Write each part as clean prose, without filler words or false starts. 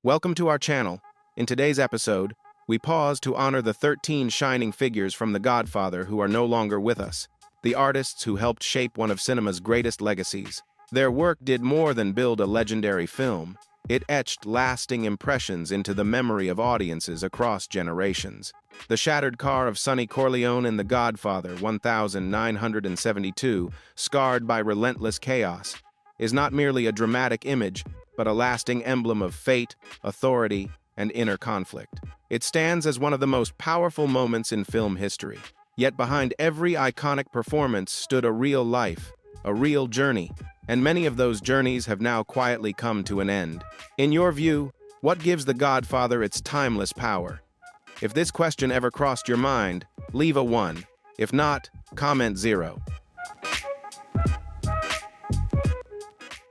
Welcome to our channel. In today's episode, we pause to honor the 13 shining figures from The Godfather who are no longer with us, the artists who helped shape one of cinema's greatest legacies. Their work did more than build a legendary film. It etched lasting impressions into the memory of audiences across generations. The shattered car of Sonny Corleone in The Godfather 1972, scarred by relentless chaos, is not merely a dramatic image, but a lasting emblem of fate, authority, and inner conflict. It stands as one of the most powerful moments in film history. Yet behind every iconic performance stood a real life, a real journey, and many of those journeys have now quietly come to an end. In your view, what gives The Godfather its timeless power? If this question ever crossed your mind, leave a 1. If not, comment 0.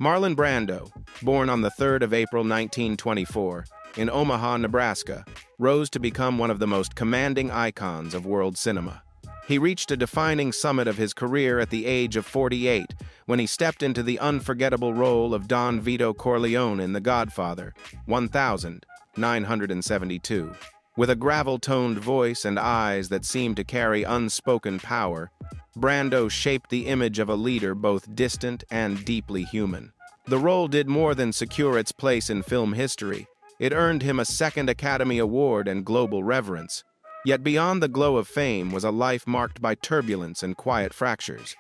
Marlon Brando, born on the 3rd of April 1924, in Omaha, Nebraska, rose to become one of the most commanding icons of world cinema. He reached a defining summit of his career at the age of 48 when he stepped into the unforgettable role of Don Vito Corleone in The Godfather 1972. With a gravel-toned voice and eyes that seemed to carry unspoken power, Brando shaped the image of a leader both distant and deeply human. The role did more than secure its place in film history. It earned him a second Academy Award and global reverence. Yet beyond the glow of fame was a life marked by turbulence and quiet fractures.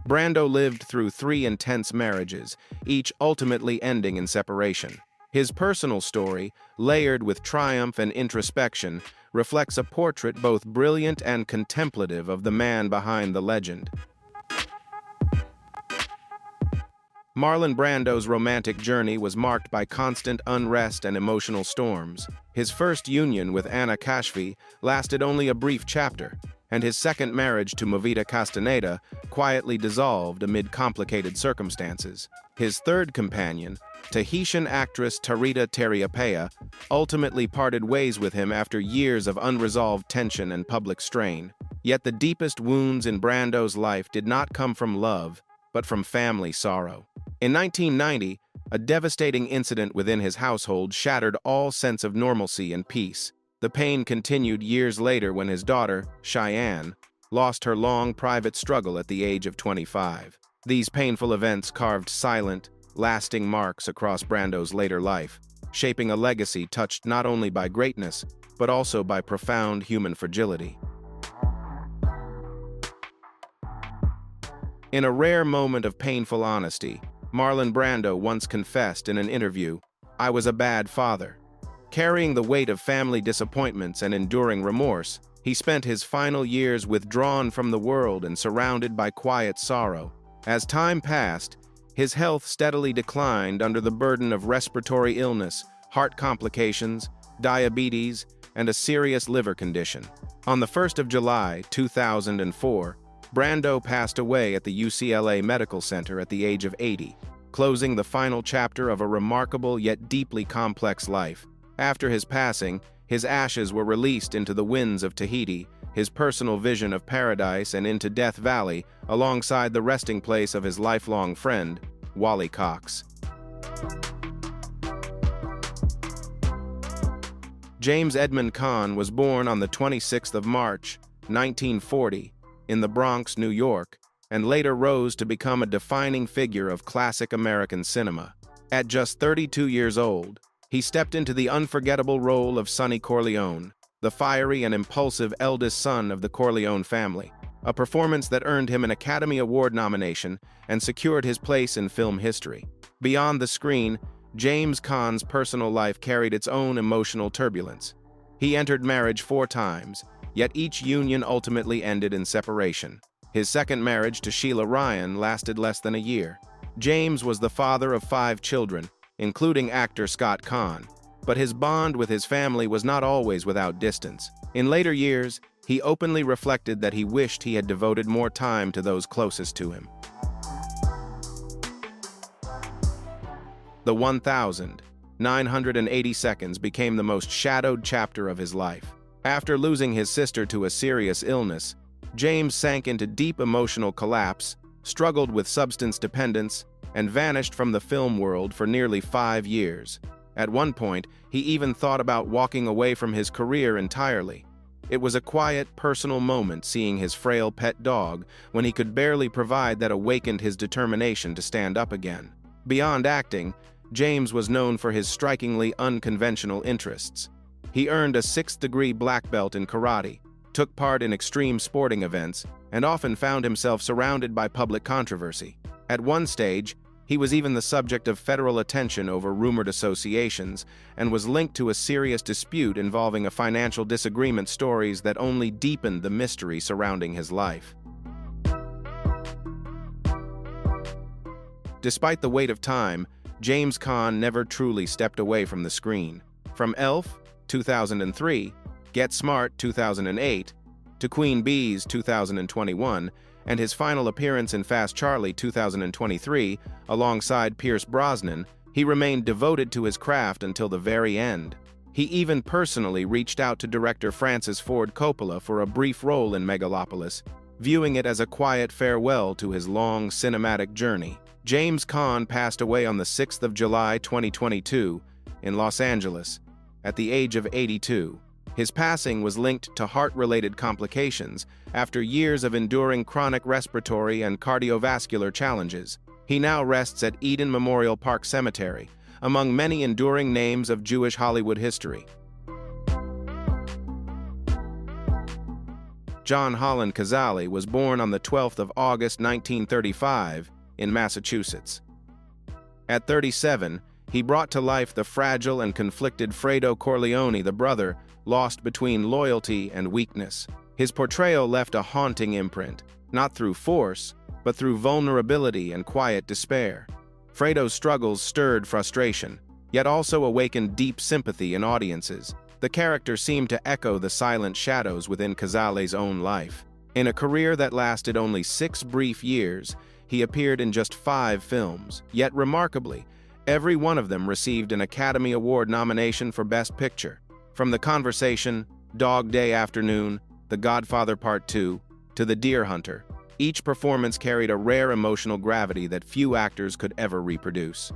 Brando lived through 3 intense marriages, each ultimately ending in separation. His personal story, layered with triumph and introspection, reflects a portrait both brilliant and contemplative of the man behind the legend. Marlon Brando's romantic journey was marked by constant unrest and emotional storms. His first union with Anna Kashfi lasted only a brief chapter, and his second marriage to Movita Castaneda quietly dissolved amid complicated circumstances. His third companion, Tahitian actress Tarita Teriapea, ultimately parted ways with him after years of unresolved tension and public strain. Yet the deepest wounds in Brando's life did not come from love, but from family sorrow. In 1990, a devastating incident within his household shattered all sense of normalcy and peace. The pain continued years later when his daughter, Cheyenne, lost her long private struggle at the age of 25. These painful events carved silent, lasting marks across Brando's later life, shaping a legacy touched not only by greatness, but also by profound human fragility. In a rare moment of painful honesty, Marlon Brando once confessed in an interview, "I was a bad father." Carrying the weight of family disappointments and enduring remorse, he spent his final years withdrawn from the world and surrounded by quiet sorrow. As time passed, his health steadily declined under the burden of respiratory illness, heart complications, diabetes, and a serious liver condition. On the 1st of July, 2004, Brando passed away at the UCLA Medical Center at the age of 80, closing the final chapter of a remarkable yet deeply complex life. After his passing, his ashes were released into the winds of Tahiti, his personal vision of paradise and into Death Valley, alongside the resting place of his lifelong friend, Wally Cox. James Edmund Caan was born on the 26th of March, 1940, in the Bronx, New York, and later rose to become a defining figure of classic American cinema. At just 32 years old, he stepped into the unforgettable role of Sonny Corleone, the fiery and impulsive eldest son of the Corleone family, a performance that earned him an Academy Award nomination and secured his place in film history. Beyond the screen, James Caan's personal life carried its own emotional turbulence. He entered marriage 4 times, yet each union ultimately ended in separation. His second marriage to Sheila Ryan lasted less than a year. James was the father of 5 children, including actor Scott Caan, but his bond with his family was not always without distance. In later years, he openly reflected that he wished he had devoted more time to those closest to him. The 1,980 seconds became the most shadowed chapter of his life. After losing his sister to a serious illness, James sank into deep emotional collapse, struggled with substance dependence, and vanished from the film world for nearly 5 years. At one point, he even thought about walking away from his career entirely. It was a quiet, personal moment seeing his frail pet dog when he could barely provide that awakened his determination to stand up again. Beyond acting, James was known for his strikingly unconventional interests. He earned a 6th-degree black belt in karate, took part in extreme sporting events, and often found himself surrounded by public controversy. At one stage, he was even the subject of federal attention over rumored associations and was linked to a serious dispute involving a financial disagreement, stories that only deepened the mystery surrounding his life. Despite the weight of time, James Caan never truly stepped away from the screen. From Elf, 2003, Get Smart, 2008, to Queen Bees, 2021, and his final appearance in Fast Charlie, 2023, alongside Pierce Brosnan, he remained devoted to his craft until the very end. He even personally reached out to director Francis Ford Coppola for a brief role in Megalopolis, viewing it as a quiet farewell to his long cinematic journey. James Caan passed away on the 6th of July, 2022, in Los Angeles, at the age of 82. His passing was linked to heart-related complications after years of enduring chronic respiratory and cardiovascular challenges. He now rests at Eden Memorial Park Cemetery, among many enduring names of Jewish Hollywood history. John Holland Cazale was born on the 12th of August 1935 in Massachusetts. At 37, he brought to life the fragile and conflicted Fredo Corleone, the brother lost between loyalty and weakness. His portrayal left a haunting imprint, not through force, but through vulnerability and quiet despair. Fredo's struggles stirred frustration, yet also awakened deep sympathy in audiences. The character seemed to echo the silent shadows within Cazale's own life. In a career that lasted only 6 brief years, he appeared in just 5 films, yet remarkably, every one of them received an Academy Award nomination for Best Picture. From The Conversation, Dog Day Afternoon, The Godfather Part 2, to The Deer Hunter, each performance carried a rare emotional gravity that few actors could ever reproduce.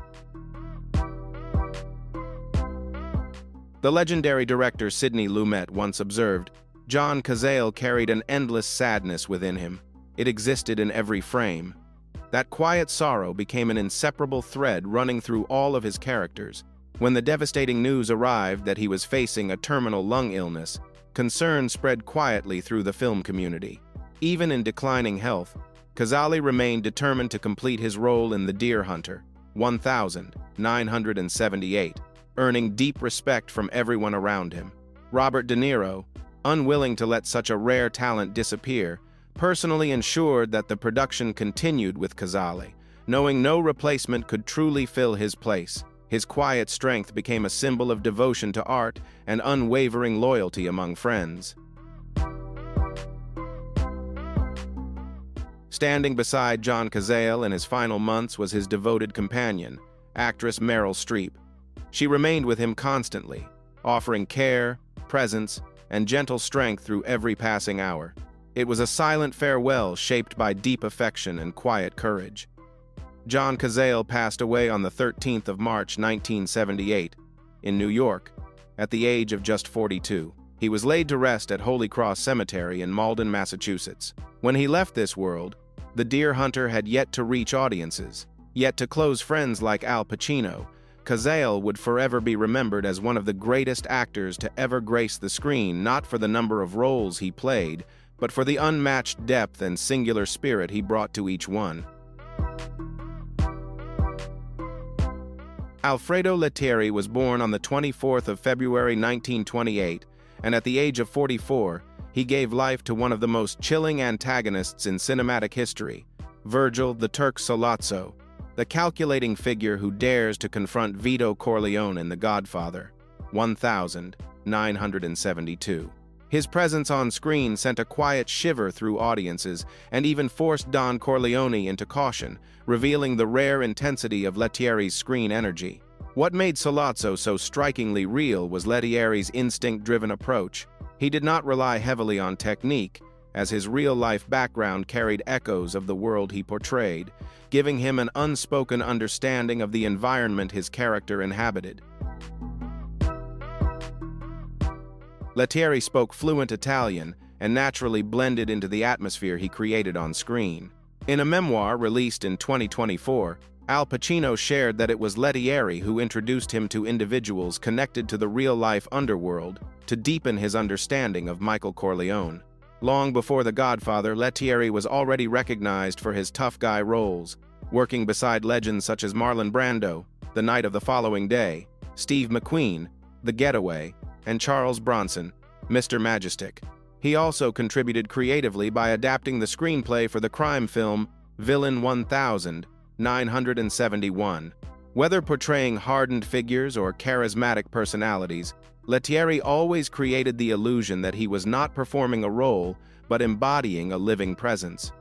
The legendary director Sidney Lumet once observed, "John Cazale carried an endless sadness within him. It existed in every frame." That quiet sorrow became an inseparable thread running through all of his characters. When the devastating news arrived that he was facing a terminal lung illness, concern spread quietly through the film community. Even in declining health, Cazale remained determined to complete his role in The Deer Hunter, 1978, earning deep respect from everyone around him. Robert De Niro, unwilling to let such a rare talent disappear, personally ensured that the production continued with Cazale, knowing no replacement could truly fill his place. His quiet strength became a symbol of devotion to art and unwavering loyalty among friends. Standing beside John Cazale in his final months was his devoted companion, actress Meryl Streep. She remained with him constantly, offering care, presence, and gentle strength through every passing hour. It was a silent farewell shaped by deep affection and quiet courage. John Cazale passed away on the 13th of March 1978 in New York at the age of just 42. He was laid to rest at Holy Cross Cemetery in Malden, Massachusetts. When he left this world, The Deer Hunter had yet to reach audiences. Yet to close friends like Al Pacino, Cazale would forever be remembered as one of the greatest actors to ever grace the screen, not for the number of roles he played, but for the unmatched depth and singular spirit he brought to each one. Alfredo Lettieri was born on the 24th of February 1928, and at the age of 44, he gave life to one of the most chilling antagonists in cinematic history, Virgil the Turk Sollozzo, the calculating figure who dares to confront Vito Corleone in The Godfather, 1972. His presence on screen sent a quiet shiver through audiences and even forced Don Corleone into caution, revealing the rare intensity of Lettieri's screen energy. What made Sollozzo so strikingly real was Lettieri's instinct-driven approach. He did not rely heavily on technique, as his real-life background carried echoes of the world he portrayed, giving him an unspoken understanding of the environment his character inhabited. Lettieri spoke fluent Italian and naturally blended into the atmosphere he created on screen. In a memoir released in 2024, Al Pacino shared that it was Lettieri who introduced him to individuals connected to the real-life underworld to deepen his understanding of Michael Corleone. Long before The Godfather, Lettieri was already recognized for his tough guy roles, working beside legends such as Marlon Brando, The Night of the Following Day, Steve McQueen, The Getaway, and Charles Bronson, Mr. Majestic. He also contributed creatively by adapting the screenplay for the crime film Villain 1971. Whether portraying hardened figures or charismatic personalities, Lettieri always created the illusion that he was not performing a role, but embodying a living presence.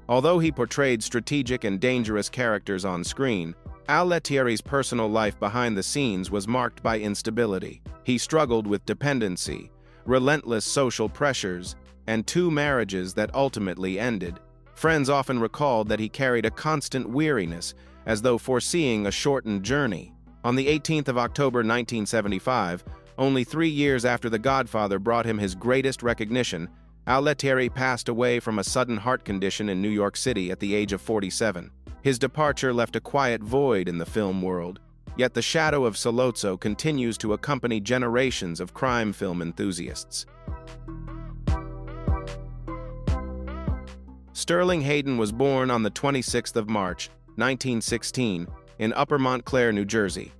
Although he portrayed strategic and dangerous characters on screen, Al Lettieri's personal life behind the scenes was marked by instability. He struggled with dependency, relentless social pressures, and 2 marriages that ultimately ended. Friends often recalled that he carried a constant weariness, as though foreseeing a shortened journey. On the 18th of October 1975, only 3 years after The Godfather brought him his greatest recognition, Al Lettieri passed away from a sudden heart condition in New York City at the age of 47. His departure left a quiet void in the film world, yet the shadow of Sollozzo continues to accompany generations of crime film enthusiasts. Sterling Hayden was born on the 26th of March, 1916, in Upper Montclair, New Jersey.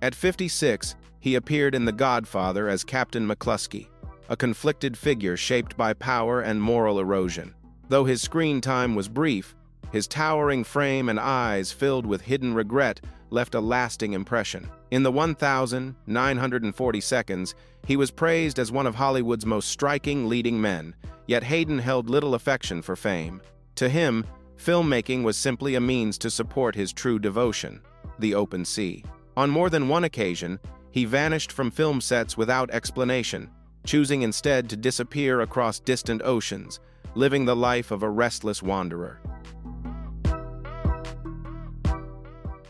At 56, he appeared in The Godfather as Captain McCluskey, a conflicted figure shaped by power and moral erosion. Though his screen time was brief, his towering frame and eyes filled with hidden regret left a lasting impression. In the 1,940 seconds, he was praised as one of Hollywood's most striking leading men, yet Hayden held little affection for fame. To him, filmmaking was simply a means to support his true devotion, the open sea. On more than one occasion, he vanished from film sets without explanation, choosing instead to disappear across distant oceans, living the life of a restless wanderer.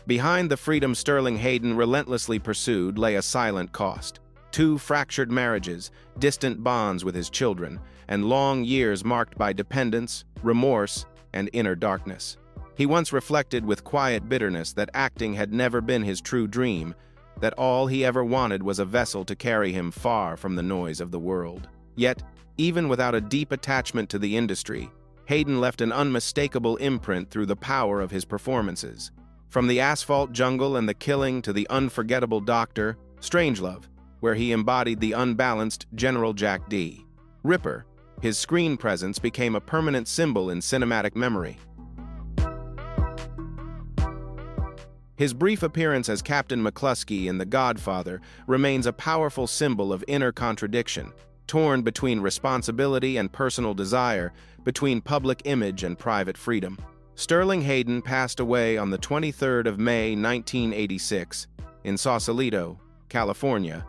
Behind the freedom Sterling Hayden relentlessly pursued lay a silent cost. 2 fractured marriages, distant bonds with his children, and long years marked by dependence, remorse, and inner darkness. He once reflected with quiet bitterness that acting had never been his true dream, that all he ever wanted was a vessel to carry him far from the noise of the world. Yet, even without a deep attachment to the industry, Hayden left an unmistakable imprint through the power of his performances. From The Asphalt Jungle and The Killing to The Unforgettable Doctor, Strangelove, where he embodied the unbalanced General Jack D. Ripper, his screen presence became a permanent symbol in cinematic memory. His brief appearance as Captain McCluskey in The Godfather remains a powerful symbol of inner contradiction, torn between responsibility and personal desire, between public image and private freedom. Sterling Hayden passed away on the 23rd of May, 1986, in Sausalito, California,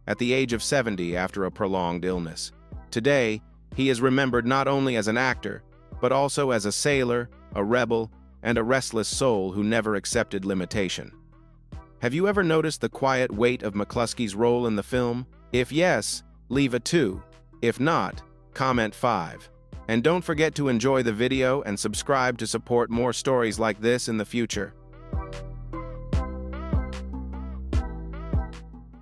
at the age of 70 after a prolonged illness. Today, he is remembered not only as an actor, but also as a sailor, a rebel, and a restless soul who never accepted limitation. Have you ever noticed the quiet weight of McCluskey's role in the film? If yes, leave a 2. If not, comment 5. And don't forget to enjoy the video and subscribe to support more stories like this in the future.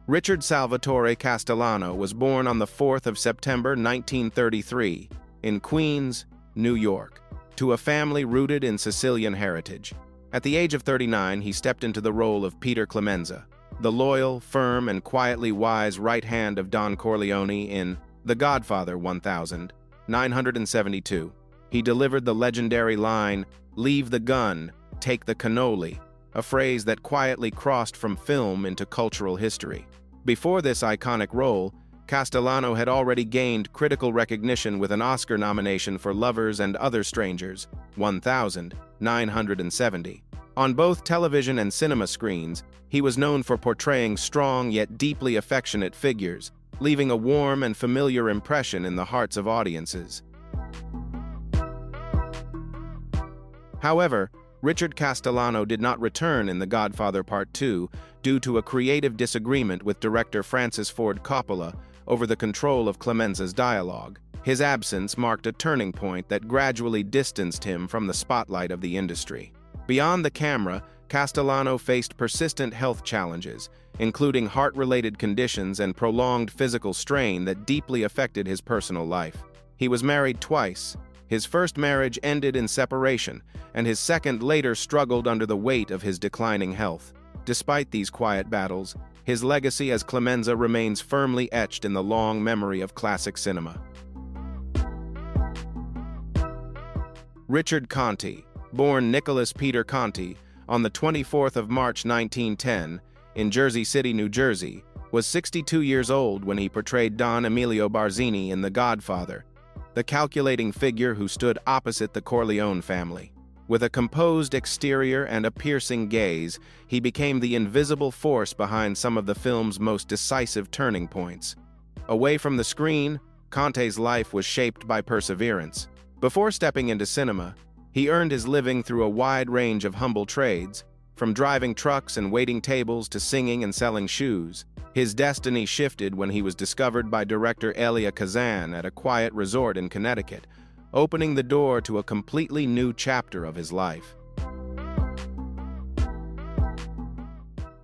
Richard Salvatore Castellano was born on the 4th of September 1933 in Queens, New York, to a family rooted in Sicilian heritage. At the age of 39, he stepped into the role of Peter Clemenza, the loyal, firm, and quietly wise right hand of Don Corleone in The Godfather 1972. He delivered the legendary line, "Leave the gun, take the cannoli," a phrase that quietly crossed from film into cultural history. Before this iconic role, Castellano had already gained critical recognition with an Oscar nomination for Lovers and Other Strangers, 1970. On both television and cinema screens, he was known for portraying strong yet deeply affectionate figures, leaving a warm and familiar impression in the hearts of audiences. However, Richard Castellano did not return in The Godfather Part 2 due to a creative disagreement with director Francis Ford Coppola over the control of Clemenza's dialogue. His absence marked a turning point that gradually distanced him from the spotlight of the industry. Beyond the camera, Castellano faced persistent health challenges, including heart-related conditions and prolonged physical strain that deeply affected his personal life. He was married twice. His first marriage ended in separation, and his second later struggled under the weight of his declining health. Despite these quiet battles, his legacy as Clemenza remains firmly etched in the long memory of classic cinema. Richard Conte, born Nicholas Peter Conte on the 24th of March 1910 in Jersey City, New Jersey, was 62 years old when he portrayed Don Emilio Barzini in The Godfather, the calculating figure who stood opposite the Corleone family. With a composed exterior and a piercing gaze, he became the invisible force behind some of the film's most decisive turning points. Away from the screen, Conte's life was shaped by perseverance. Before stepping into cinema, he earned his living through a wide range of humble trades, from driving trucks and waiting tables to singing and selling shoes. His destiny shifted when he was discovered by director Elia Kazan at a quiet resort in Connecticut, opening the door to a completely new chapter of his life.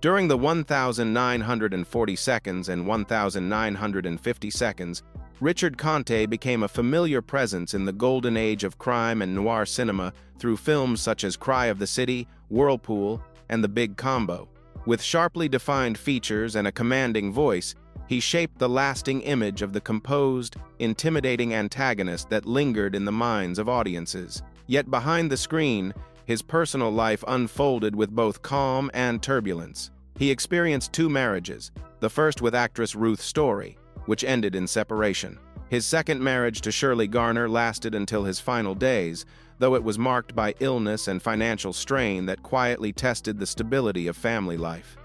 During the 1,940 seconds and 1,950 seconds, Richard Conte became a familiar presence in the golden age of crime and noir cinema through films such as Cry of the City, Whirlpool, and The Big Combo. With sharply defined features and a commanding voice, he shaped the lasting image of the composed, intimidating antagonist that lingered in the minds of audiences. Yet behind the screen, his personal life unfolded with both calm and turbulence. He experienced 2 marriages, the first with actress Ruth Story, which ended in separation. His second marriage to Shirley Garner lasted until his final days, though it was marked by illness and financial strain that quietly tested the stability of family life.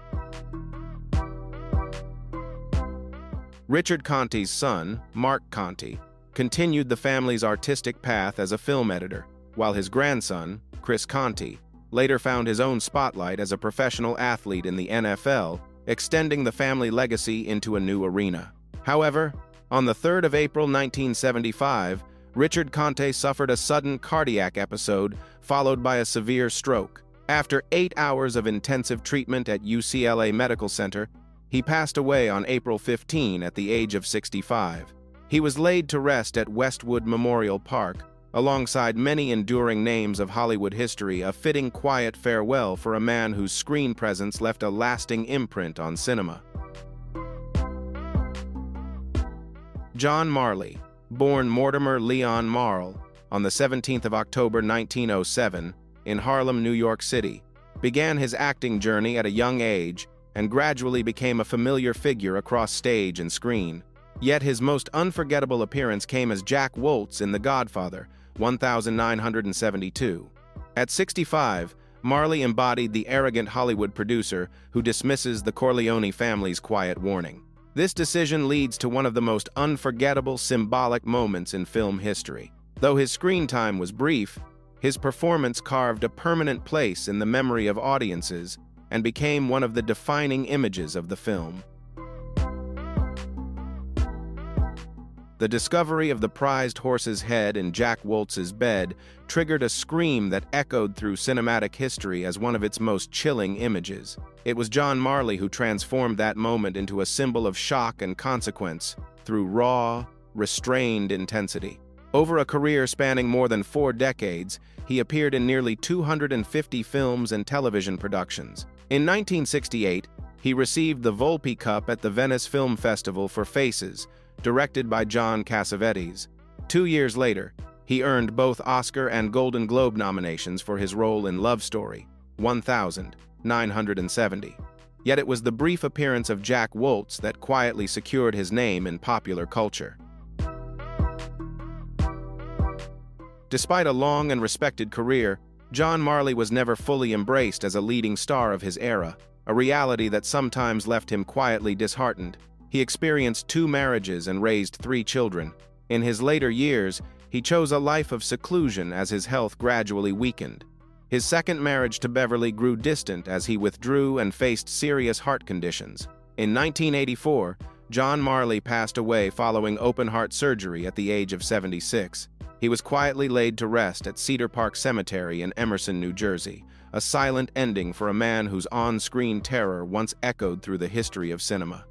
Richard Conte's son, Mark Conte, continued the family's artistic path as a film editor, while his grandson, Chris Conte, later found his own spotlight as a professional athlete in the NFL, extending the family legacy into a new arena. However, on the 3rd of April 1975, Richard Conte suffered a sudden cardiac episode followed by a severe stroke. After 8 hours of intensive treatment at UCLA Medical Center, he passed away on April 15 at the age of 65. He was laid to rest at Westwood Memorial Park, alongside many enduring names of Hollywood history, a fitting quiet farewell for a man whose screen presence left a lasting imprint on cinema. John Marley, born Mortimer Leon Marl on the 17th of October 1907 in Harlem, New York City, began his acting journey at a young age and gradually became a familiar figure across stage and screen. Yet his most unforgettable appearance came as Jack Woltz in The Godfather, 1972. At 65, Marley embodied the arrogant Hollywood producer who dismisses the Corleone family's quiet warning. This decision leads to one of the most unforgettable symbolic moments in film history. Though his screen time was brief, his performance carved a permanent place in the memory of audiences and became one of the defining images of the film. The discovery of the prized horse's head in Jack Woltz's bed triggered a scream that echoed through cinematic history as one of its most chilling images. It was John Marley who transformed that moment into a symbol of shock and consequence through raw, restrained intensity. Over a career spanning more than 4 decades, he appeared in nearly 250 films and television productions. In 1968, he received the Volpi Cup at the Venice Film Festival for Faces, directed by John Cassavetes. 2 years later, he earned both Oscar and Golden Globe nominations for his role in Love Story, 1970. Yet it was the brief appearance of Jack Woltz that quietly secured his name in popular culture. Despite a long and respected career, John Marley was never fully embraced as a leading star of his era, a reality that sometimes left him quietly disheartened. He experienced 2 marriages and raised 3 children. In his later years, he chose a life of seclusion as his health gradually weakened. His second marriage to Beverly grew distant as he withdrew and faced serious heart conditions. In 1984, John Marley passed away following open-heart surgery at the age of 76. He was quietly laid to rest at Cedar Park Cemetery in Emerson, New Jersey, a silent ending for a man whose on-screen terror once echoed through the history of cinema.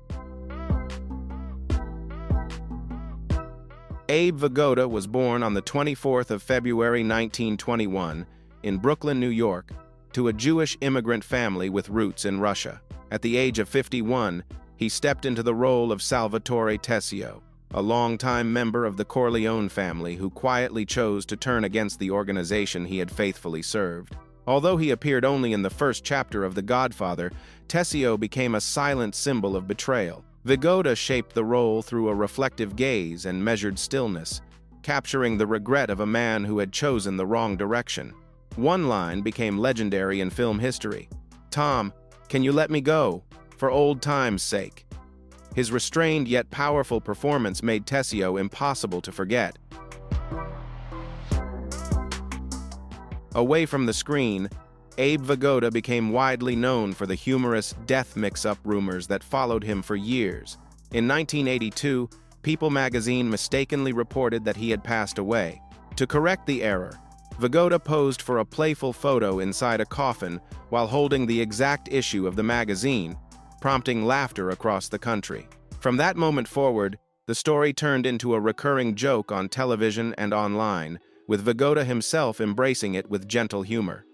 Abe Vigoda was born on the 24th of February 1921 in Brooklyn, New York, to a Jewish immigrant family with roots in Russia. At the age of 51, he stepped into the role of Salvatore Tessio, a longtime member of the Corleone family who quietly chose to turn against the organization he had faithfully served. Although he appeared only in the first chapter of The Godfather, Tessio became a silent symbol of betrayal. Vigoda shaped the role through a reflective gaze and measured stillness, capturing the regret of a man who had chosen the wrong direction. One line became legendary in film history: "Tom, can you let me go? For old time's sake." His restrained yet powerful performance made Tessio impossible to forget. Away from the screen, Abe Vigoda became widely known for the humorous death mix-up rumors that followed him for years. In 1982, People magazine mistakenly reported that he had passed away. To correct the error, Vigoda posed for a playful photo inside a coffin while holding the exact issue of the magazine, prompting laughter across the country. From that moment forward, the story turned into a recurring joke on television and online, with Vigoda himself embracing it with gentle humor.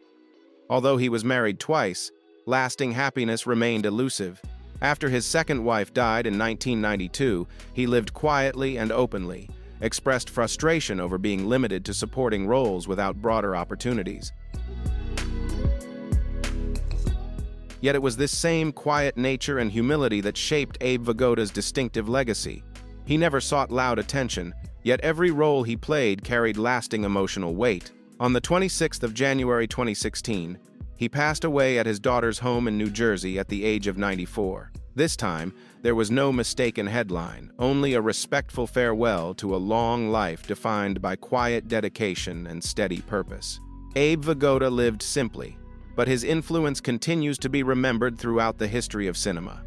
Although he was married twice, lasting happiness remained elusive. After his second wife died in 1992, he lived quietly and openly, expressed frustration over being limited to supporting roles without broader opportunities. Yet it was this same quiet nature and humility that shaped Abe Vigoda's distinctive legacy. He never sought loud attention, yet every role he played carried lasting emotional weight. On the 26th of January 2016, he passed away at his daughter's home in New Jersey at the age of 94. This time, there was no mistaken headline, only a respectful farewell to a long life defined by quiet dedication and steady purpose. Abe Vigoda lived simply, but his influence continues to be remembered throughout the history of cinema.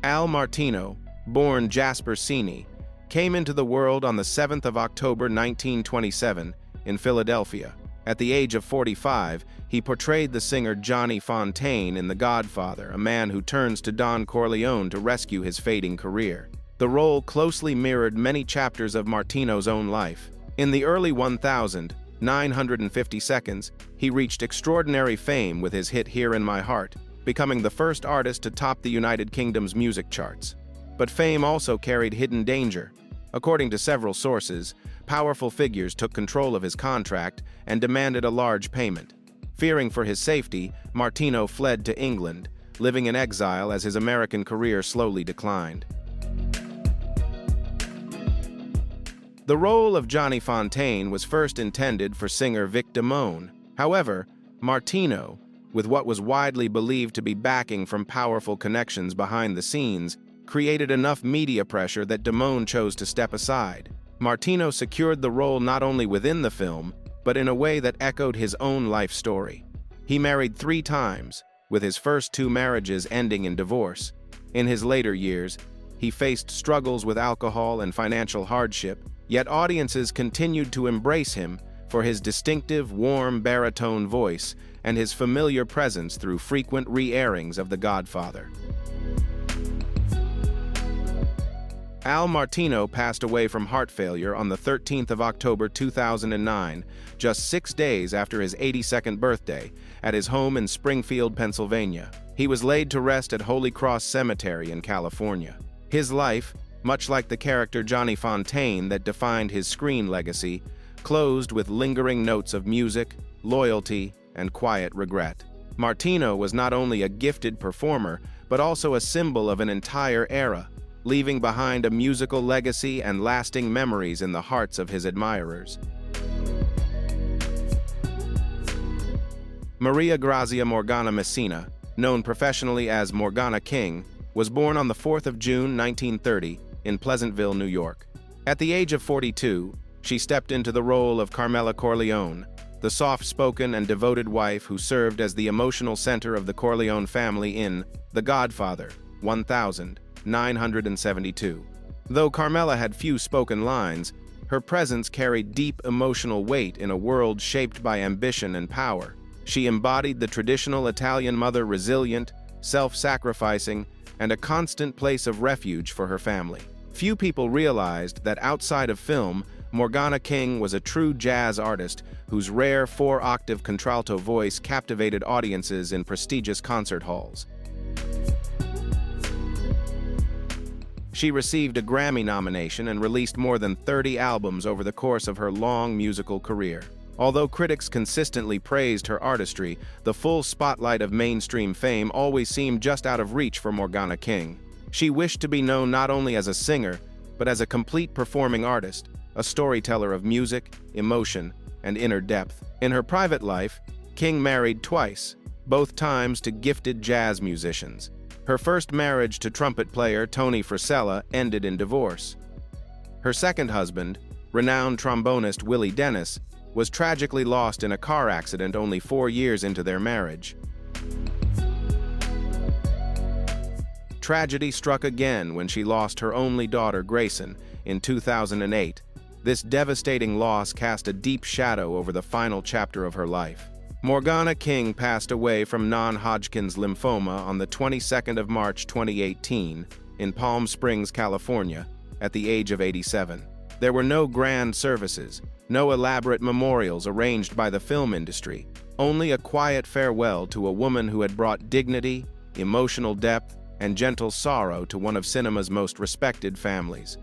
Al Martino, born Jasper Cini, came into the world on the 7th of October 1927 in Philadelphia. At the age of 45, he portrayed the singer Johnny Fontane in The Godfather, a man who turns to Don Corleone to rescue his fading career. The role closely mirrored many chapters of Martino's own life. In the early 1950 seconds, he reached extraordinary fame with his hit Here in My Heart, becoming the first artist to top the United Kingdom's music charts. But fame also carried hidden danger. According to several sources, powerful figures took control of his contract and demanded a large payment. Fearing for his safety, Martino fled to England, living in exile as his American career slowly declined. The role of Johnny Fontane was first intended for singer Vic Damone. However, Martino, with what was widely believed to be backing from powerful connections behind the scenes, created enough media pressure that Damone chose to step aside. Martino secured the role not only within the film, but in a way that echoed his own life story. He married 3 times, with his first 2 marriages ending in divorce. In his later years, he faced struggles with alcohol and financial hardship, yet audiences continued to embrace him for his distinctive, warm baritone voice and his familiar presence through frequent re-airings of The Godfather. Al Martino passed away from heart failure on the 13th of October 2009, just 6 days after his 82nd birthday, at his home in Springfield, Pennsylvania. He was laid to rest at Holy Cross Cemetery in California. His life, much like the character Johnny Fontane that defined his screen legacy, closed with lingering notes of music, loyalty, and quiet regret. Martino was not only a gifted performer, but also a symbol of an entire era, leaving behind a musical legacy and lasting memories in the hearts of his admirers. Maria Grazia Morgana Messina, known professionally as Morgana King, was born on the 4th of June 1930 in Pleasantville, New York. At the age of 42, she stepped into the role of Carmela Corleone, the soft-spoken and devoted wife who served as the emotional center of the Corleone family in The Godfather, 1972. Though Carmela had few spoken lines, her presence carried deep emotional weight in a world shaped by ambition and power. She embodied the traditional Italian mother, resilient, self-sacrificing, and a constant place of refuge for her family. Few people realized that outside of film, Morgana King was a true jazz artist whose rare 4-octave contralto voice captivated audiences in prestigious concert halls. She received a Grammy nomination and released more than 30 albums over the course of her long musical career. Although critics consistently praised her artistry, the full spotlight of mainstream fame always seemed just out of reach for Morgana King. She wished to be known not only as a singer, but as a complete performing artist, a storyteller of music, emotion, and inner depth. In her private life, King married twice, both times to gifted jazz musicians. Her first marriage to trumpet player Tony Frisella ended in divorce. Her second husband, renowned trombonist Willie Dennis, was tragically lost in a car accident only 4 years into their marriage. Tragedy struck again when she lost her only daughter, Grayson, in 2008. This devastating loss cast a deep shadow over the final chapter of her life. Morgana King passed away from non-Hodgkin's lymphoma on the 22nd of March 2018 in Palm Springs, California, at the age of 87. There were no grand services, no elaborate memorials arranged by the film industry, only a quiet farewell to a woman who had brought dignity, emotional depth, and gentle sorrow to one of cinema's most respected families.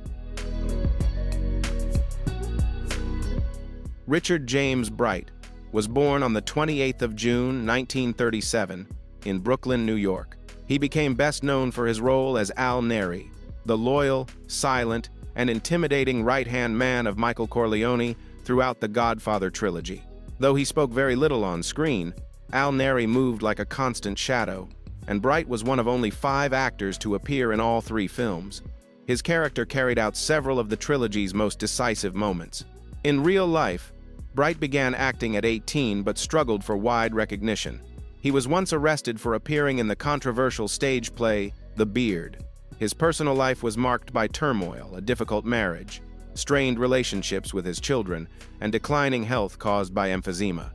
Richard James Bright was born on the 28th of June, 1937, in Brooklyn, New York. He became best known for his role as Al Neri, the loyal, silent, and intimidating right-hand man of Michael Corleone throughout the Godfather trilogy. Though he spoke very little on screen, Al Neri moved like a constant shadow, and Bright was one of only 5 actors to appear in all 3 films. His character carried out several of the trilogy's most decisive moments. In real life, Bright began acting at 18 but struggled for wide recognition. He was once arrested for appearing in the controversial stage play The Beard. His personal life was marked by turmoil, a difficult marriage, strained relationships with his children, and declining health caused by emphysema.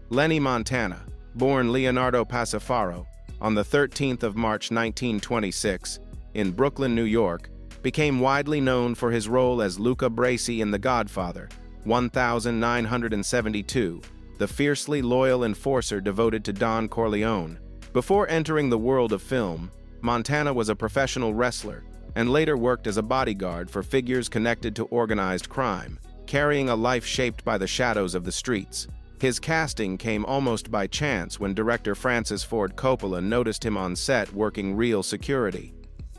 Lenny Montana, born Leonardo Passifaro on the 13th of March 1926 in Brooklyn, New York, became widely known for his role as Luca Brasi in The Godfather, 1972, the fiercely loyal enforcer devoted to Don Corleone. Before entering the world of film, Montana was a professional wrestler and later worked as a bodyguard for figures connected to organized crime, carrying a life shaped by the shadows of the streets. His casting came almost by chance when director Francis Ford Coppola noticed him on set working real security.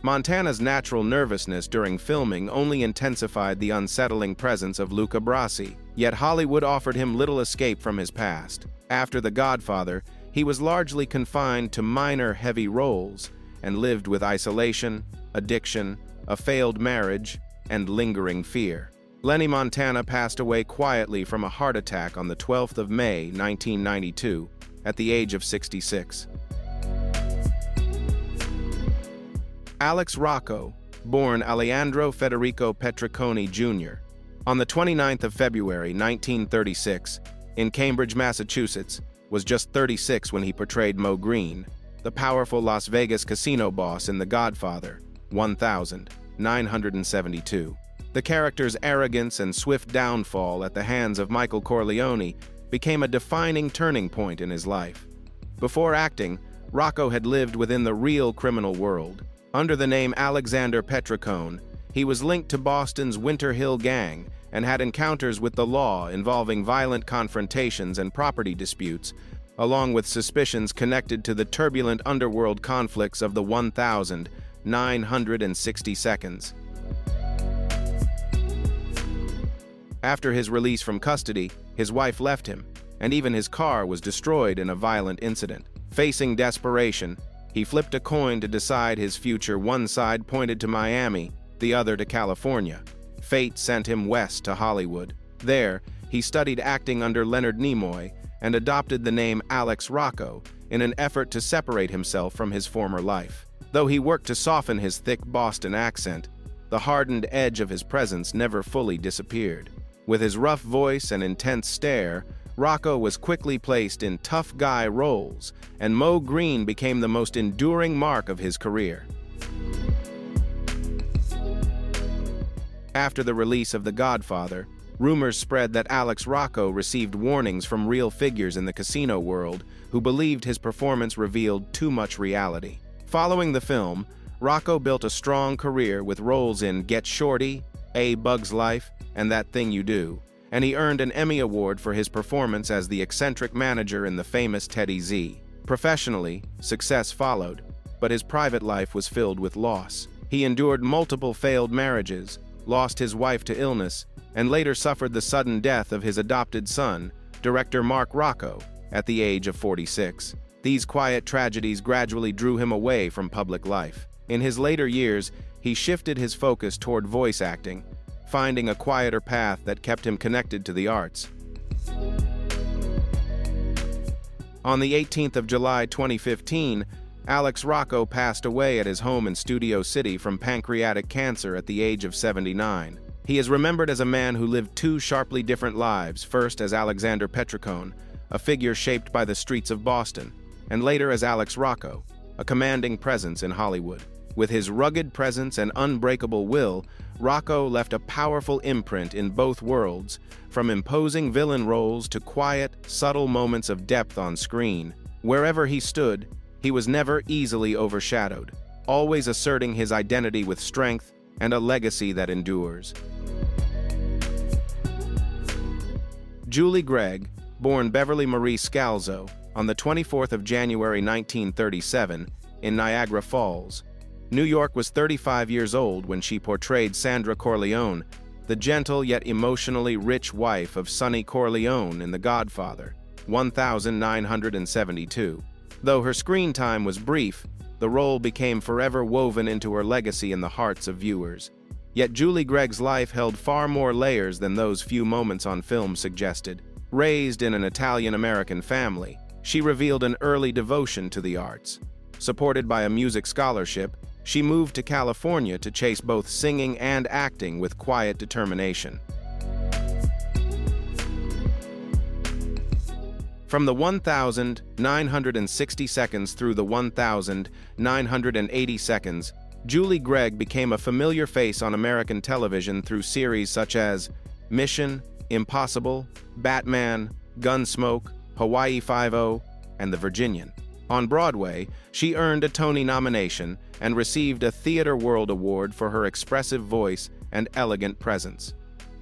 Montana's natural nervousness during filming only intensified the unsettling presence of Luca Brasi, yet Hollywood offered him little escape from his past. After The Godfather, he was largely confined to minor heavy roles and lived with isolation, addiction, a failed marriage, and lingering fear. Lenny Montana passed away quietly from a heart attack on the 12th of May, 1992, at the age of 66. Alex Rocco, born Alejandro Federico Petriconi Jr., on the 29th of February 1936, in Cambridge, Massachusetts, was just 36 when he portrayed Mo Green, the powerful Las Vegas casino boss in The Godfather, 1972. The character's arrogance and swift downfall at the hands of Michael Corleone became a defining turning point in his life. Before acting, Rocco had lived within the real criminal world. Under the name Alexander Petricone, he was linked to Boston's Winter Hill Gang and had encounters with the law involving violent confrontations and property disputes, along with suspicions connected to the turbulent underworld conflicts of the 1960 seconds. After his release from custody, his wife left him, and even his car was destroyed in a violent incident. Facing desperation, he flipped a coin to decide his future. One side pointed to Miami, the other to California. Fate sent him west to Hollywood. There, he studied acting under Leonard Nimoy and adopted the name Alex Rocco in an effort to separate himself from his former life. Though he worked to soften his thick Boston accent, the hardened edge of his presence never fully disappeared. With his rough voice and intense stare, Rocco was quickly placed in tough guy roles, and Mo Green became the most enduring mark of his career. After the release of The Godfather, rumors spread that Alex Rocco received warnings from real figures in the casino world who believed his performance revealed too much reality. Following the film, Rocco built a strong career with roles in Get Shorty, A Bug's Life, and That Thing You Do, and he earned an Emmy Award for his performance as the eccentric manager in the famous Teddy Z. Professionally, success followed, but his private life was filled with loss. He endured multiple failed marriages, lost his wife to illness, and later suffered the sudden death of his adopted son, director Mark Rocco, at the age of 46. These quiet tragedies gradually drew him away from public life. In his later years, he shifted his focus toward voice acting, finding a quieter path that kept him connected to the arts. On the 18th of July 2015, Alex Rocco passed away at his home in Studio City from pancreatic cancer at the age of 79. He is remembered as a man who lived two sharply different lives, first as Alexander Petricone, a figure shaped by the streets of Boston, and later as Alex Rocco, a commanding presence in Hollywood. With his rugged presence and unbreakable will, Rocco left a powerful imprint in both worlds, from imposing villain roles to quiet, subtle moments of depth on screen. Wherever he stood, he was never easily overshadowed, always asserting his identity with strength and a legacy that endures. Julie Gregg, born Beverly Marie Scalzo on the 24th of January 1937 in Niagara Falls, New York, was 35 years old when she portrayed Sandra Corleone, the gentle yet emotionally rich wife of Sonny Corleone in The Godfather, 1972. Though her screen time was brief, the role became forever woven into her legacy in the hearts of viewers. Yet Julie Gregg's life held far more layers than those few moments on film suggested. Raised in an Italian-American family, she revealed an early devotion to the arts. Supported by a music scholarship, she moved to California to chase both singing and acting with quiet determination. From the 1,960 seconds through the 1,980 seconds, Julie Gregg became a familiar face on American television through series such as Mission, Impossible, Batman, Gunsmoke, Hawaii Five-0, and The Virginian. On Broadway, she earned a Tony nomination and received a Theatre World Award for her expressive voice and elegant presence.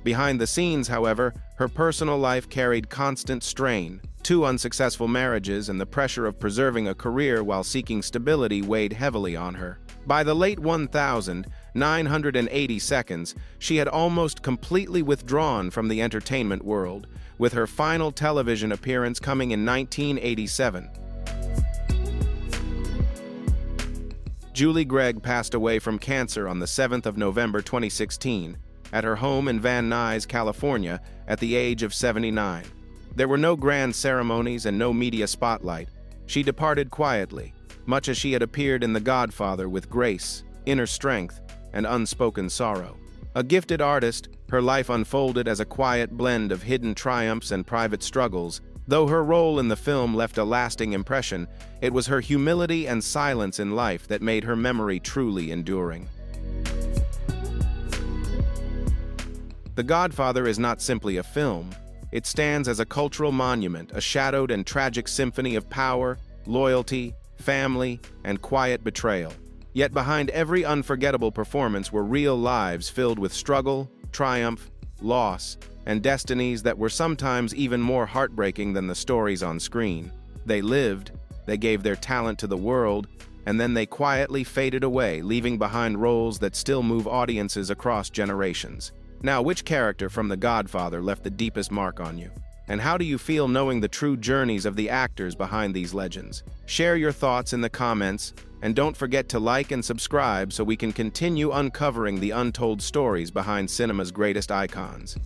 Behind the scenes, however, her personal life carried constant strain. 2 unsuccessful marriages and the pressure of preserving a career while seeking stability weighed heavily on her. By the late 1,980 seconds, she had almost completely withdrawn from the entertainment world, with her final television appearance coming in 1987. Julie Gregg passed away from cancer on the 7th of November 2016 at her home in Van Nuys, California, at the age of 79. There were no grand ceremonies and no media spotlight. She departed quietly, much as she had appeared in The Godfather, with grace, inner strength, and unspoken sorrow. A gifted artist, her life unfolded as a quiet blend of hidden triumphs and private struggles. Though her role in the film left a lasting impression, it was her humility and silence in life that made her memory truly enduring. The Godfather is not simply a film. It stands as a cultural monument, a shadowed and tragic symphony of power, loyalty, family, and quiet betrayal. Yet behind every unforgettable performance were real lives filled with struggle, triumph, loss, and destinies that were sometimes even more heartbreaking than the stories on screen. They lived, they gave their talent to the world, and then they quietly faded away, leaving behind roles that still move audiences across generations. Now, which character from The Godfather left the deepest mark on you? And how do you feel knowing the true journeys of the actors behind these legends? Share your thoughts in the comments, And don't forget to like and subscribe so we can continue uncovering the untold stories behind cinema's greatest icons.